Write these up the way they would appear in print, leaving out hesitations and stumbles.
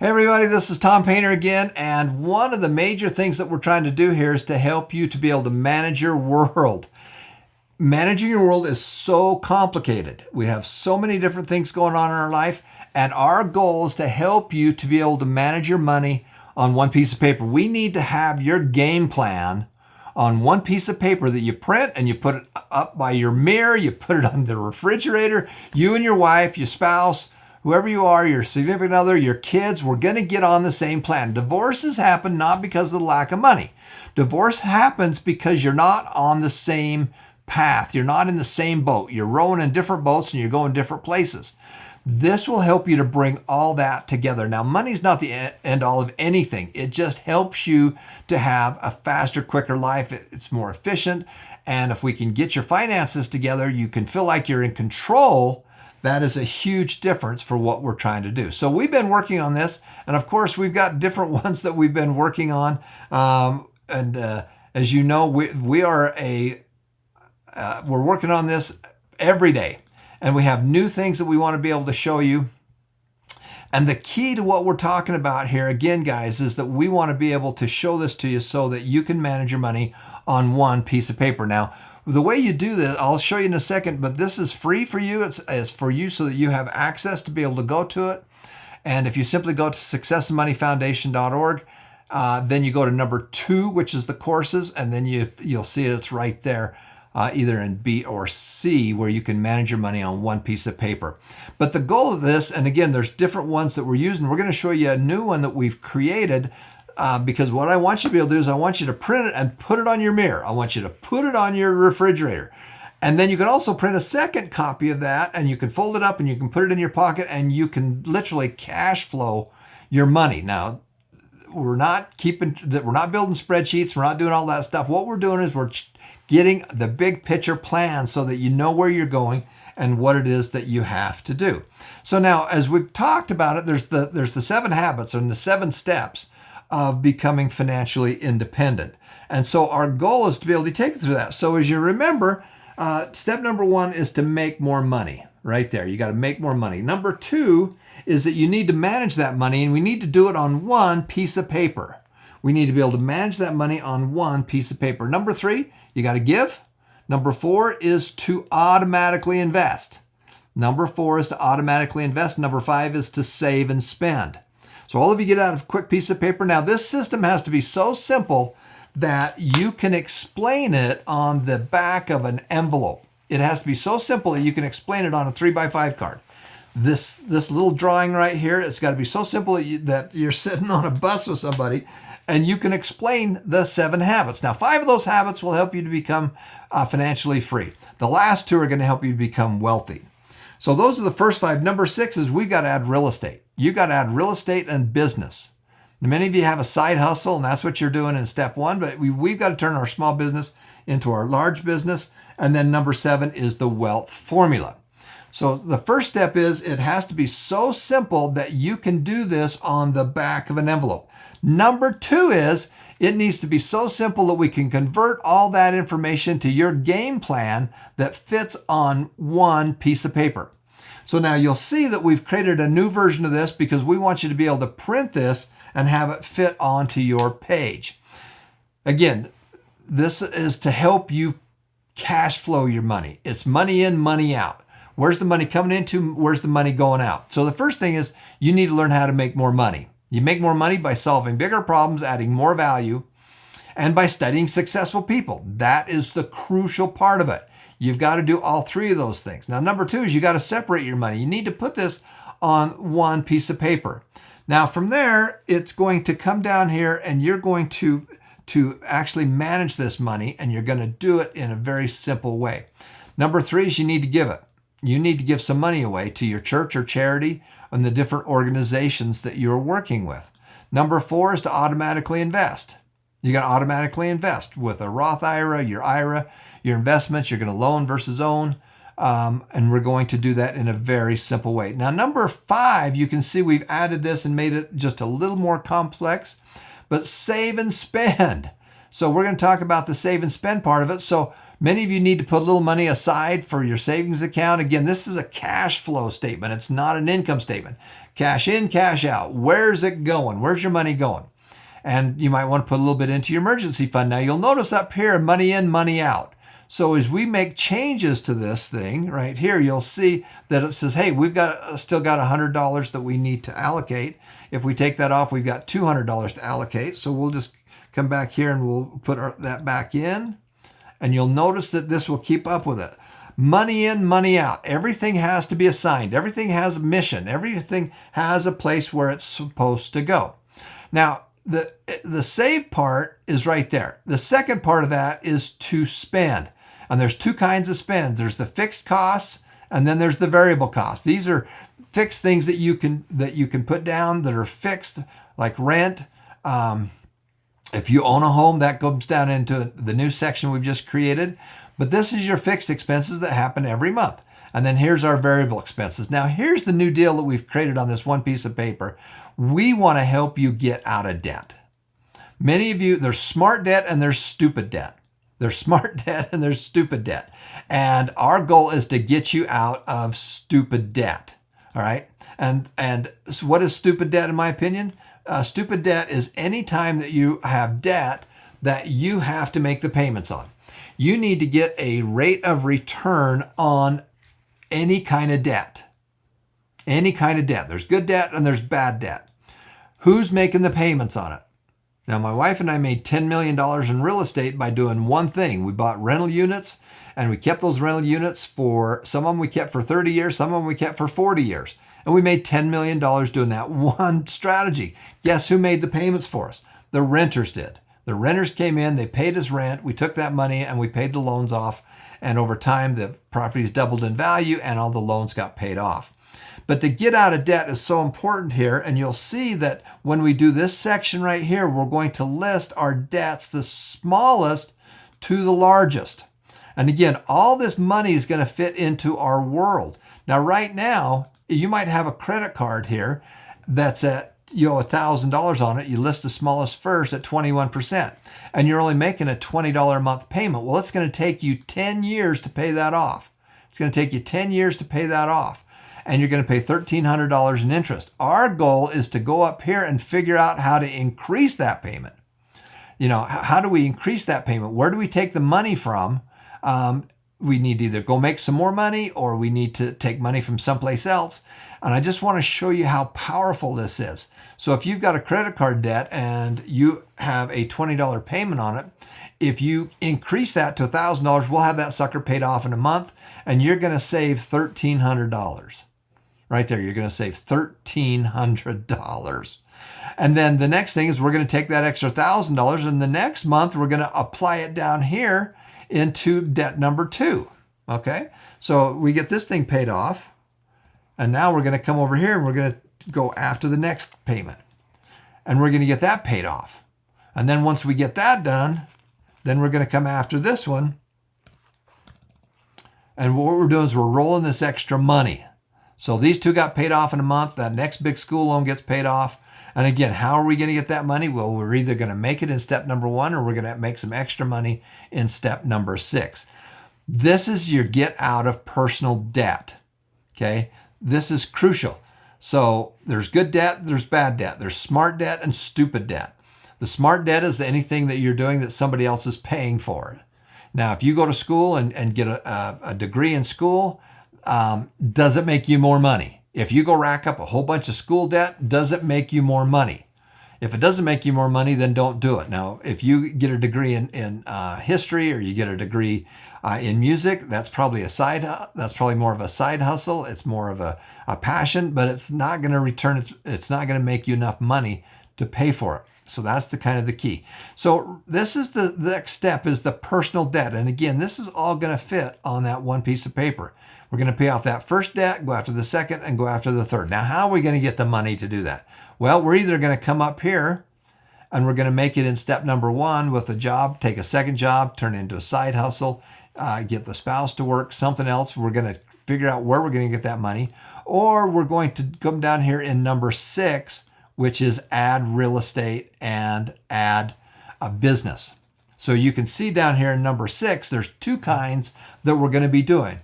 Hey everybody, this is Tom Painter again, and one of the major things that we're trying to do here is to help you to be able to manage your world. Managing your world is so complicated. We have so many different things going on in our life, and our goal is to help you to be able to manage your money on one piece of paper. We need to have your game plan on one piece of paper that you print and you put it up by your mirror, you put it on the refrigerator, you and your wife, your spouse, whoever you are, your significant other, your kids, we're going to get on the same plan. Divorces happen not because of the lack of money. Divorce happens because you're not on the same path. You're not in the same boat. You're rowing in different boats and you're going different places. This will help you to bring all that together. Now, money's not the end all of anything. It just helps you to have a faster, quicker life. It's more efficient. And if we can get your finances together, you can feel like you're in control. That is a huge difference for what we're trying to do. So we've been working on this, and of course we've got different ones that we've been working on. As you know, we're working on this every day, and we have new things that we want to be able to show you. And the key to what we're talking about here, again, guys, is that we want to be able to show this to you so that you can manage your money on one piece of paper. Now, the way you do this, I'll show you in a second, but this is free for you. It's for you so that you have access to be able to go to it. And if you simply go to successandmoneyfoundation.org, then you go to number 2, which is the courses, and then you'll see it's right there, either in B or C, where you can manage your money on one piece of paper. But the goal of this, and again, there's different ones that we're using. We're going to show you a new one that we've created. Because what I want you to be able to do is I want you to print it and put it on your mirror. I want you to put it on your refrigerator. And then you can also print a second copy of that, and you can fold it up and you can put it in your pocket, and you can literally cash flow your money. Now, we're not building spreadsheets. We're not doing all that stuff. What we're doing is we're getting the big picture plan so that you know where you're going and what it is that you have to do. So now, as we've talked about it, there's the 7 habits and the 7 steps of becoming financially independent. And so our goal is to be able to take you through that. So as you remember, step number 1 is to make more money. Right there. You got to make more money. Number 2 is that you need to manage that money, and we need to do it on one piece of paper. We need to be able to manage that money on one piece of paper. Number 3, you got to give. Number 4 is to automatically invest. Number 4 is to automatically invest. Number 5 is to save and spend. So all of you get out a quick piece of paper. Now, this system has to be so simple that you can explain it on the back of an envelope. It has to be so simple that you can explain it on a 3x5 card. This little drawing right here, it's got to be so simple that you're sitting on a bus with somebody and you can explain the 7 habits. Now, 5 of those habits will help you to become financially free. The last 2 are going to help you to become wealthy. So those are the first 5. Number 6 is we've got to add real estate. You got to add real estate and business. Now, many of you have a side hustle, and that's what you're doing in step 1, but we've got to turn our small business into our large business. And then number 7 is the wealth formula. So the first step is it has to be so simple that you can do this on the back of an envelope. Number 2 is it needs to be so simple that we can convert all that information to your game plan that fits on one piece of paper. So now you'll see that we've created a new version of this because we want you to be able to print this and have it fit onto your page. Again, this is to help you cash flow your money. It's money in, money out. Where's the money coming into? Where's the money going out? So the first thing is you need to learn how to make more money. You make more money by solving bigger problems, adding more value, and by studying successful people. That is the crucial part of it. You've got to do all 3 of those things. Now, number 2 is you got to separate your money. You need to put this on one piece of paper. Now, from there, it's going to come down here and you're going to actually manage this money, and you're going to do it in a very simple way. Number 3 is you need to give it. You need to give some money away to your church or charity and the different organizations that you're working with. Number 4 is to automatically invest. You got to automatically invest with a Roth IRA, your investments. You're going to loan versus own. And we're going to do that in a very simple way. Now, number 5, you can see we've added this and made it just a little more complex, but save and spend. So we're going to talk about the save and spend part of it. So many of you need to put a little money aside for your savings account. Again, this is a cash flow statement. It's not an income statement. cash in, cash out. Where's it going? Where's your money going? And you might want to put a little bit into your emergency fund. Now you'll notice up here, money in, money out. So as we make changes to this thing right here, you'll see that it says, hey, we've still got $100 that we need to allocate. If we take that off, we've got $200 to allocate. So we'll just come back here and we'll put that back in. And you'll notice that this will keep up with it. Money in, money out. Everything has to be assigned. Everything has a mission. Everything has a place where it's supposed to go. Now, the save part is right there. The second part of that is to spend. And there's two kinds of spends. There's the fixed costs, and then there's the variable costs. These are fixed things that you can put down that are fixed, like rent. If you own a home, that comes down into the new section we've just created. But this is your fixed expenses that happen every month. And then here's our variable expenses. Now, here's the new deal that we've created on this one piece of paper. We want to help you get out of debt. Many of you, there's smart debt and there's stupid debt. There's smart debt and there's stupid debt. And our goal is to get you out of stupid debt. All right. And so what is stupid debt, in my opinion? Stupid debt is any time that you have debt that you have to make the payments on. You need to get a rate of return on any kind of debt. Any kind of debt. There's good debt and there's bad debt. Who's making the payments on it? Now, my wife and I made $10 million in real estate by doing one thing. We bought rental units, and we kept those rental units for, some of them we kept for 30 years, some of them we kept for 40 years. And we made $10 million doing that one strategy. Guess who made the payments for us? The renters did. The renters came in, they paid us rent, we took that money and we paid the loans off. And over time, the properties doubled in value and all the loans got paid off. But to get out of debt is so important here. And you'll see that when we do this section right here, we're going to list our debts, the smallest to the largest. And again, all this money is going to fit into our world. Now, right now, you might have a credit card here that's at $1,000 on it. You list the smallest first at 21%, and you're only making a $20 a month payment. Well, it's going to take you 10 years to pay that off. It's going to take you 10 years to pay that off, and you're going to pay $1,300 in interest. Our goal is to go up here and figure out how to increase that payment. How do we increase that payment? Where do we take the money from? We need to either go make some more money or we need to take money from someplace else. And I just want to show you how powerful this is. So if you've got a credit card debt and you have a $20 payment on it, if you increase that to $1,000, we'll have that sucker paid off in a month, and you're going to save $1,300. Right there, you're going to save $1,300. And then the next thing is we're going to take that extra $1,000, and the next month we're going to apply it down here into debt number 2. Okay, so we get this thing paid off, and now we're going to come over here and we're going to go after the next payment, and we're going to get that paid off. And then once we get that done, then we're going to come after this one, and what we're doing is we're rolling this extra money. So these two got paid off in a month. That next big school loan gets paid off. And again, how are we going to get that money? Well, we're either going to make it in step number 1 or we're going to make some extra money in step number 6. This is your get out of personal debt. Okay, this is crucial. So there's good debt, there's bad debt, there's smart debt and stupid debt. The smart debt is anything that you're doing that somebody else is paying for. Now, if you go to school and get a degree in school, does it make you more money? If you go rack up a whole bunch of school debt, does it make you more money? If it doesn't make you more money, then don't do it. Now, if you get a degree in history or you get a degree in music, that's probably more of a side hustle. It's more of a passion, but it's not going to return. It's not going to make you enough money to pay for it. So that's the kind of the key. So this is the next step is the personal debt. And again, this is all going to fit on that one piece of paper. We're going to pay off that first debt, go after the second, and go after the third. Now, how are we going to get the money to do that? Well, we're either going to come up here and we're going to make it in step number 1 with a job, take a second job, turn it into a side hustle, get the spouse to work, something else. We're going to figure out where we're going to get that money. Or we're going to come down here in number 6, which is add real estate and add a business. So you can see down here in number 6, there's 2 kinds that we're going to be doing.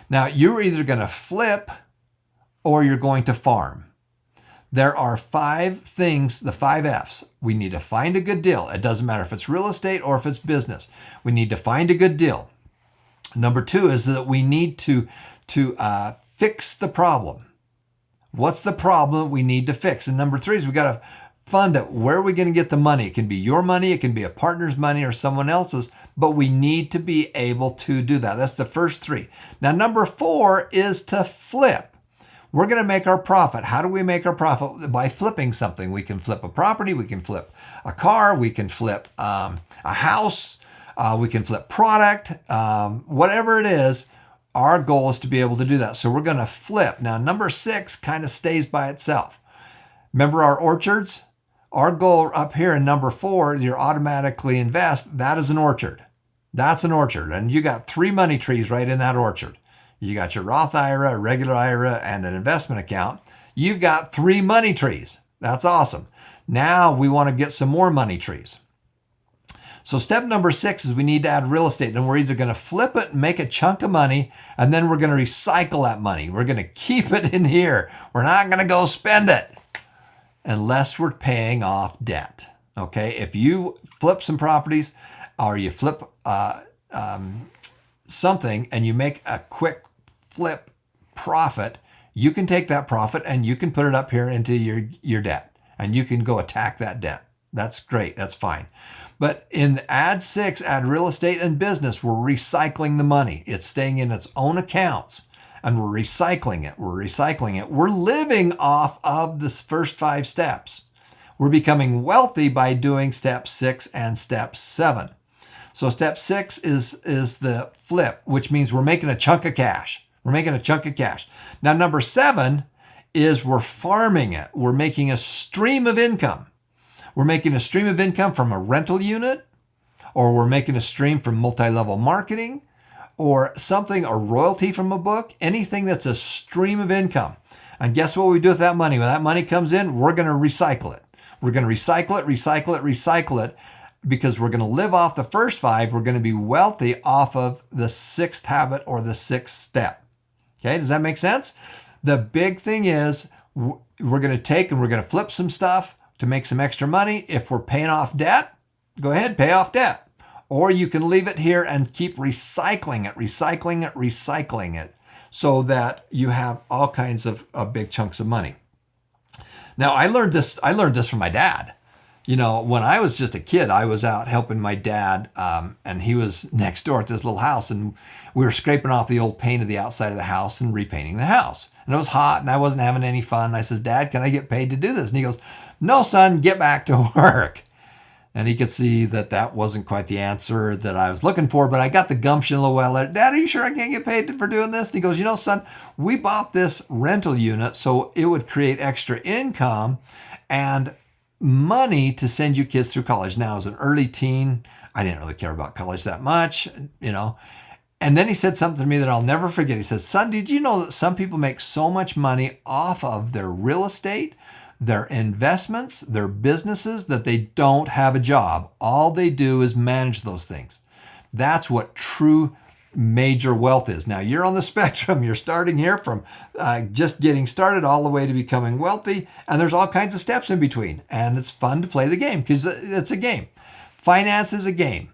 Now, you're either going to flip or you're going to farm. there are 5 things, the 5 F's. We need to find a good deal. It doesn't matter if it's real estate or if it's business. We need to find a good deal. Number 2 is that we need to fix the problem. What's the problem we need to fix? And number 3 is we got to fund it. Where are we going to get the money? It can be your money, it can be a partner's money or someone else's, but we need to be able to do that. That's the first 3. Now, number 4 is to flip. We're going to make our profit. How do we make our profit? By flipping something. We can flip a property, we can flip a car, we can flip a house, we can flip product, whatever it is. Our goal is to be able to do that. So we're going to flip. Now, number 6 kind of stays by itself. Remember our orchards? Our goal up here in number 4, you're automatically invest. That is an orchard. That's an orchard. And you got 3 money trees right in that orchard. You got your Roth IRA, a regular IRA, and an investment account. You've got 3 money trees. That's awesome. Now we want to get some more money trees. So step number 6 is we need to add real estate, and we're either going to flip it and make a chunk of money, and then we're going to recycle that money. We're going to keep it in here. We're not going to go spend it unless we're paying off debt. Okay, if you flip some properties or you flip something and you make a quick flip profit, you can take that profit and you can put it up here into your debt, and you can go attack that debt. That's great. That's fine. But in add 6, add real estate and business, we're recycling the money. It's staying in its own accounts, and we're recycling it. We're recycling it. We're living off of the first 5 steps. We're becoming wealthy by doing step 6 and step 7. So step 6 is the flip, which means we're making a chunk of cash. We're making a chunk of cash. Now, number 7 is we're farming it. We're making a stream of income. We're making a stream of income from a rental unit, or we're making a stream from multi-level marketing, or something, a royalty from a book, anything that's a stream of income. And guess what we do with that money? When that money comes in, we're going to recycle it. We're going to recycle it, because we're going to live off the first 5. We're going to be wealthy off of the 6th habit or the 6th step. Okay, does that make sense? The big thing is we're going to take and we're going to flip some stuff to make some extra money. If we're paying off debt, go ahead, pay off debt. Or you can leave it here and keep recycling it so that you have all kinds of big chunks of money. Now, I learned this from my dad. You know, when I was just a kid, I was out helping my dad, and he was next door at this little house, and we were scraping off the old paint of the outside of the house and repainting the house. And it was hot, and I wasn't having any fun. And I says, "Dad, can I get paid to do this?" And he goes, "No, son, get back to work." And he could see that that wasn't quite the answer that I was looking for, but I got the gumption a little while later. "Dad, are you sure I can't get paid for doing this?" And he goes, "You know, son, we bought this rental unit so it would create extra income and money to send you kids through college." Now, as an early teen, I didn't really care about college that much, you know. And then he said something to me that I'll never forget. He says, "Son, did you know that some people make so much money off of their real estate, their investments, their businesses, that they don't have a job? All they do is manage those things." That's what true major wealth is. Now, you're on the spectrum. You're starting here from just getting started all the way to becoming wealthy, and there's all kinds of steps in between. And it's fun to play the game because it's a game. Finance is a game.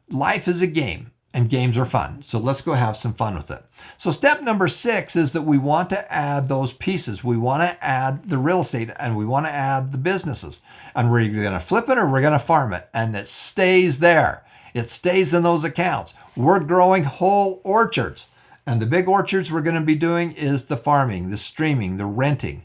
Life is a game, and games are fun. So let's go have some fun with it. So step number 6 is that we want to add those pieces. We want to add the real estate, and we want to add the businesses. And we're either going to flip it or we're going to farm it, and it stays there. It stays in those accounts. We're growing whole orchards. And the big orchards we're going to be doing is the farming, the streaming, the renting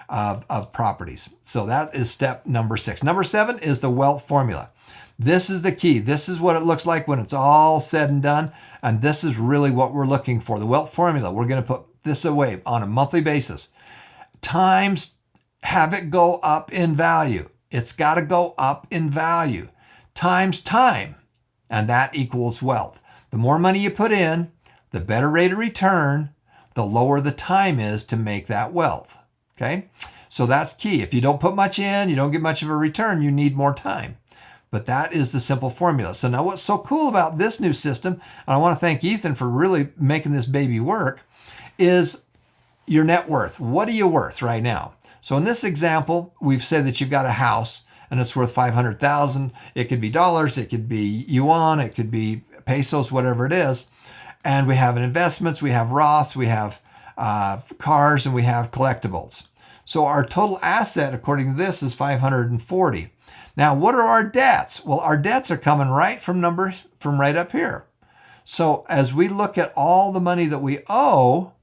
of properties. So that is step number 6. Number 7 is the wealth formula. This is the key. This is what it looks like when it's all said and done. And this is really what we're looking for. The wealth formula. We're going to put this away on a monthly basis. Times, have it go up in value. It's got to go up in value. Times time. And that equals wealth. The more money you put in, the better rate of return, the lower the time is to make that wealth. Okay? So that's key. If you don't put much in, you don't get much of a return, you need more time. But that is the simple formula. So now what's so cool about this new system, and I want to thank Ethan for really making this baby work, is your net worth. What are you worth right now? So in this example, we've said that you've got a house and it's worth 500,000. It could be dollars, it could be yuan, it could be pesos, whatever it is. And we have investments, we have Roths, we have cars, and we have collectibles. So our total asset, according to this, is 540. Now, what are our debts? Well, our debts are coming right from right up here. So as we look at all the money that we owe,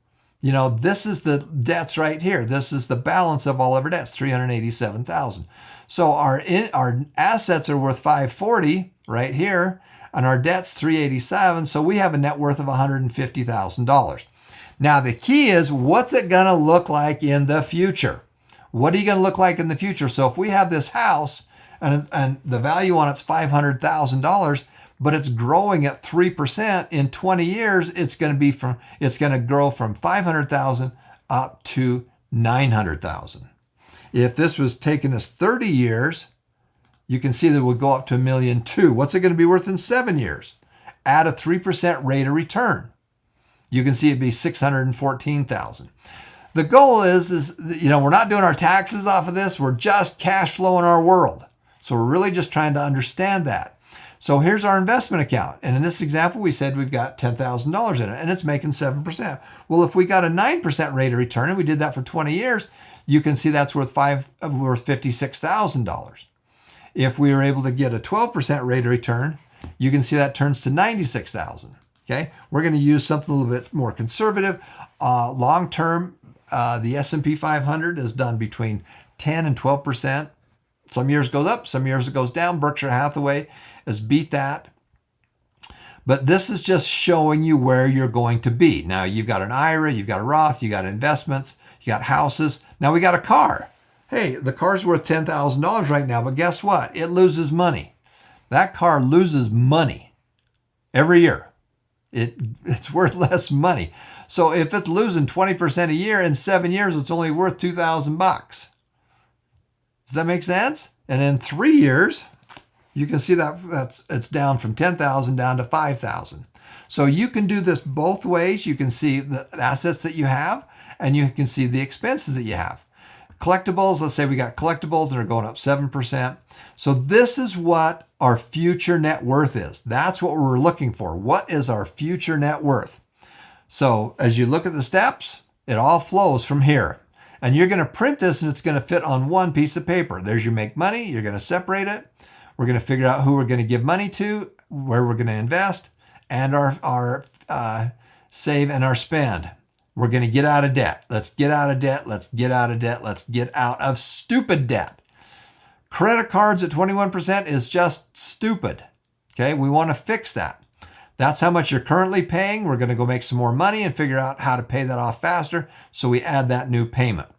this is the debts right here. This is the balance of all of our debts, 387,000. So our assets are worth 540 right here, and our debt's 387. So we have a net worth of $150,000. Now the key is, what's it going to look like in the future? What are you going to look like in the future? So if we have this house and the value on it's $500,000, but it's growing at 3% in 20 years, it's going to grow from 500,000 up to 900,000. If this was taking us 30 years, you can see that it would go up to $1.2 million. What's it going to be worth in 7 years? At a 3% rate of return, you can see it'd be 614,000. The goal is we're not doing our taxes off of this. We're just cash flowing our world. So we're really just trying to understand that. So here's our investment account. And in this example, we said we've got $10,000 in it and it's making 7%. Well, if we got a 9% rate of return and we did that for 20 years, you can see that's worth $56,000. If we were able to get a 12% rate of return, you can see that turns to 96,000. Okay, we're going to use something a little bit more conservative. Long term, the S&P 500 is done between 10 and 12%. Some years it goes up, some years it goes down. Berkshire Hathaway has beat that. But this is just showing you where you're going to be. Now you've got an IRA, you've got a Roth, you got investments, you got houses. Now we got a car. Hey, the car's worth $10,000 right now, but guess what? It loses money. That car loses money every year. It's worth less money. So if it's losing 20% a year, in 7 years, it's only worth $2,000. Does that make sense? And in 3 years, you can see that it's down from 10,000 down to 5,000. So you can do this both ways. You can see the assets that you have, and you can see the expenses that you have. Collectibles, let's say we got collectibles that are going up 7%. So this is what our future net worth is. That's what we're looking for. What is our future net worth? So as you look at the steps, it all flows from here. And you're going to print this and it's going to fit on one piece of paper. There's your make money. You're going to separate it. We're going to figure out who we're going to give money to, where we're going to invest, and our save and our spend. We're going to get out of debt. Let's get out of debt. Let's get out of debt. Let's get out of stupid debt. Credit cards at 21% is just stupid. Okay, we want to fix that. That's how much you're currently paying. We're going to go make some more money and figure out how to pay that off faster. So we add that new payment.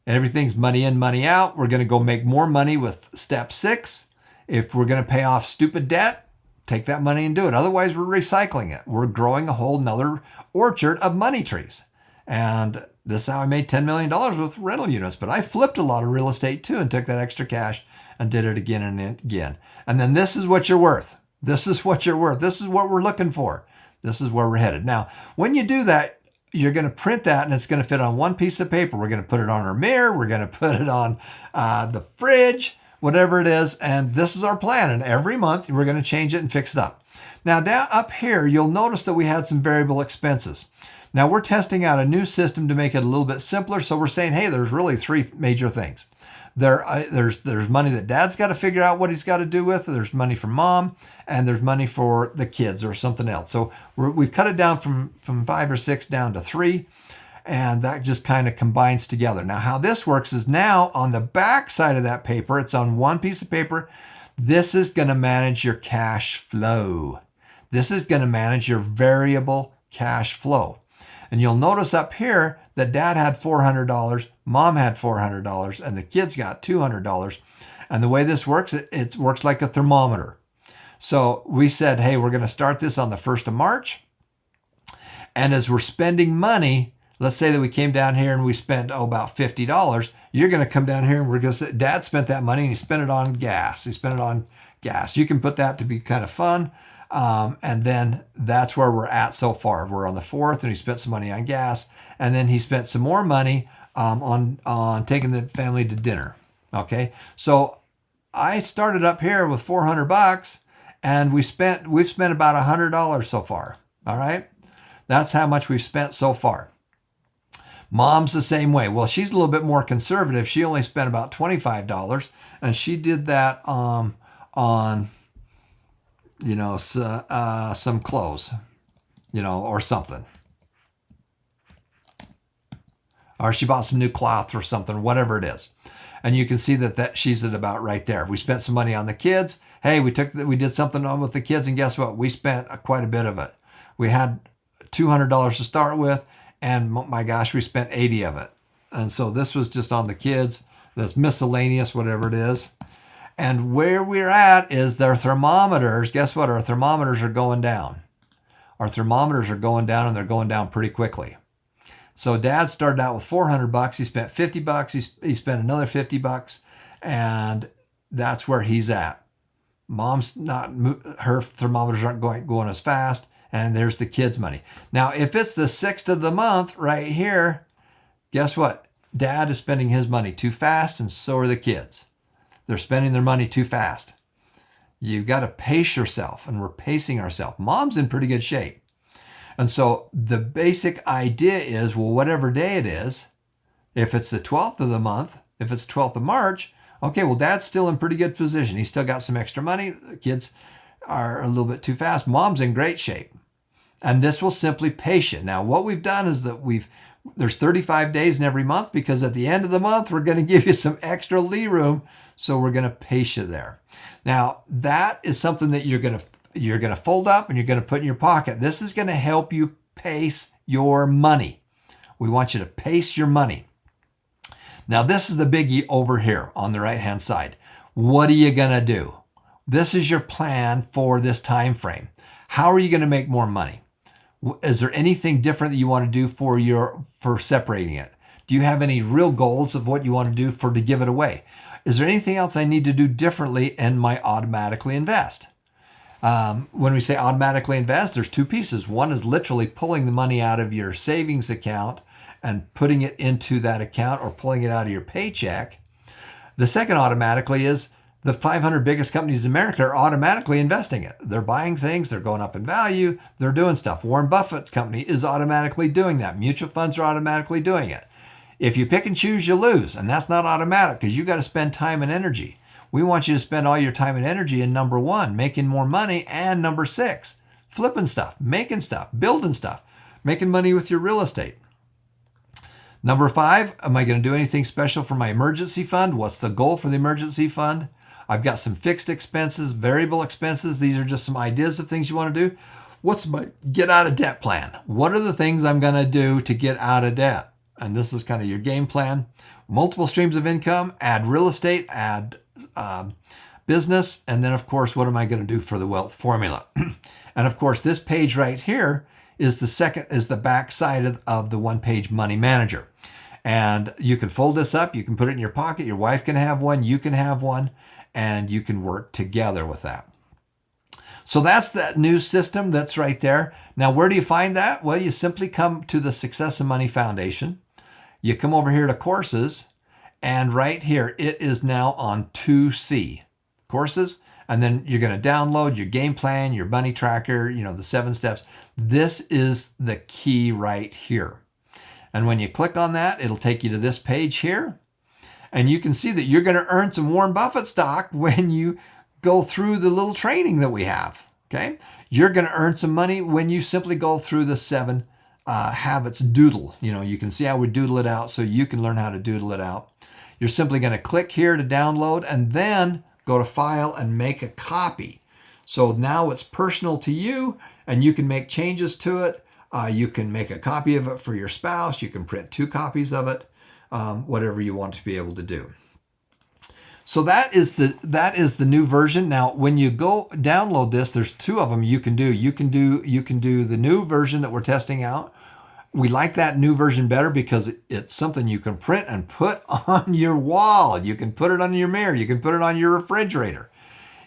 And everything's money in, money out. We're going to go make more money with step 6. If we're going to pay off stupid debt, take that money and do it. Otherwise, we're recycling it. We're growing a whole nother orchard of money trees. And this is how I made $10 million with rental units. But I flipped a lot of real estate too and took that extra cash and did it again and again. And then this is what you're worth. This is what you're worth. This is what we're looking for. This is where we're headed. Now, when you do that, you're going to print that and it's going to fit on one piece of paper. We're going to put it on our mirror. We're going to put it on the fridge, whatever it is. And this is our plan. And every month we're going to change it and fix it up. Now, down up here, you'll notice that we had some variable expenses. Now, we're testing out a new system to make it a little bit simpler. So we're saying, hey, there's really 3 major things. There's money that dad's got to figure out what he's got to do with. There's money for mom, and there's money for the kids or something else. So we've cut it down from 5 or 6 down to 3, and that just kind of combines together. Now, how this works is now on the back side of that paper, it's on one piece of paper. This is going to manage your cash flow. This is going to manage your variable cash flow. And you'll notice up here that dad had $400, mom had $400, and the kids got $200. And the way this works, it works like a thermometer. So we said, hey, we're going to start this on the 1st of March. And as we're spending money, let's say that we came down here and we spent, about $50. You're going to come down here and we're going to say, dad spent that money and he spent it on gas. He spent it on gas. You can put that to be kind of fun. And then that's where we're at so far. We're on the 4th and he spent some money on gas. And then he spent some more money on taking the family to dinner. Okay, so I started up here with $400, and we've spent about $100 so far. All right, that's how much we've spent so far. Mom's the same way. Well, she's a little bit more conservative. She only spent about $25, and she did that on some clothes, or something. Or she bought some new cloth or something, whatever it is. And you can see that she's at about right there. We spent some money on the kids. Hey, we did something on with the kids, and guess what? We spent quite a bit of it. We had $200 to start with, and my gosh, we spent 80 of it. And so this was just on the kids. That's miscellaneous, whatever it is. And where we're at is their thermometers. Guess what? Our thermometers are going down. Our thermometers are going down, and they're going down pretty quickly. So Dad started out with $400. He spent $50. He spent another $50, and that's where he's at. Mom's not. Her thermometers aren't going as fast, and there's the kids' money. Now, if it's the 6th of the month right here, guess what? Dad is spending his money too fast, and so are the kids. They're spending their money too fast. You've got to pace yourself, and we're pacing ourselves. Mom's in pretty good shape. And so the basic idea is, well, whatever day it is, if it's the 12th of the month, if it's 12th of March, okay, well, Dad's still in pretty good position. He's still got some extra money. The kids are a little bit too fast. Mom's in great shape. And this will simply pace you. Now, what we've done is that there's 35 days in every month, because at the end of the month, we're going to give you some extra lee room. So we're going to pace you there. Now, that is something that you're going to fold up and you're going to put in your pocket. This is going to help you pace your money. We want you to pace your money. Now, this is the biggie over here on the right-hand side. What are you going to do? This is your plan for this time frame. How are you going to make more money? Is there anything different that you want to do for separating it? Do you have any real goals of what you want to do to give it away? Is there anything else I need to do differently in my automatically invest? When we say automatically invest, there's two pieces. One is literally pulling the money out of your savings account and putting it into that account, or pulling it out of your paycheck. The second automatically is the 500 biggest companies in America are automatically investing it. They're buying things, they're going up in value, they're doing stuff. Warren Buffett's company is automatically doing that. Mutual funds are automatically doing it. If you pick and choose, you lose, and that's not automatic, because you got to spend time and energy. We want you to spend all your time and energy in number 1, making more money, and number 6, flipping stuff, making stuff, building stuff, making money with your real estate. Number 5, am I going to do anything special for my emergency fund? What's the goal for the emergency fund? I've got some fixed expenses, variable expenses. These are just some ideas of things you want to do. What's my get out of debt plan? What are the things I'm going to do to get out of debt? And this is kind of your game plan. Multiple streams of income, add real estate, add business, and then of course, what am I going to do for the wealth formula? And of course, this page right here is the back side of the one-page money manager. And you can fold this up, you can put it in your pocket, your wife can have one, you can have one, and you can work together with that. So that's that new system that's right there. Now, where do you find that? Well, you simply come to the Success and Money Foundation. You come over here to courses, and right here, it is now on 2C, courses. And then you're going to download your game plan, your money tracker, the 7 steps. This is the key right here. And when you click on that, it'll take you to this page here. And you can see that you're going to earn some Warren Buffett stock when you go through the little training that we have. Okay. You're going to earn some money when you simply go through the 7 habits doodle. You can see how we doodle it out, so you can learn how to doodle it out. You're simply going to click here to download, and then go to File and make a copy. So now it's personal to you, and you can make changes to it. You can make a copy of it for your spouse. You can print 2 copies of it, whatever you want to be able to do. So that is the new version. Now, when you go download this, there's 2 of them you can do. You can do the new version that we're testing out. We like that new version better because it's something you can print and put on your wall. You can put it on your mirror. You can put it on your refrigerator.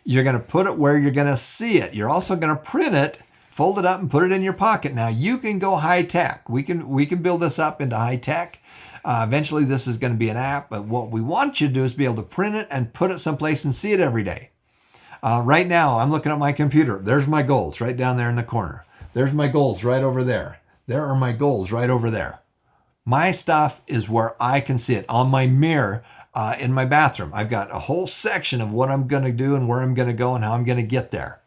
You're going to put it where you're going to see it. You're also going to print it, fold it up, and put it in your pocket. Now, you can go high tech. We can build this up into high tech. Eventually, this is going to be an app, but what we want you to do is be able to print it and put it someplace and see it every day. Right now, I'm looking at my computer. There's my goals right down there in the corner. There's my goals right over there. There are my goals right over there. My stuff is where I can see it on my mirror in my bathroom. I've got a whole section of what I'm going to do and where I'm going to go and how I'm going to get there.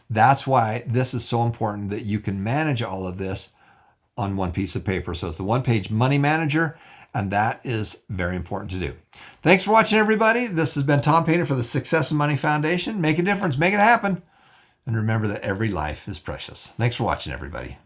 That's why this is so important that you can manage all of this on one piece of paper. So it's the one-page money manager, and that is very important to do. Thanks for watching, everybody. This has been Tom Painter for the Success and Money Foundation. Make a difference, make it happen. And remember that every life is precious. Thanks for watching, everybody.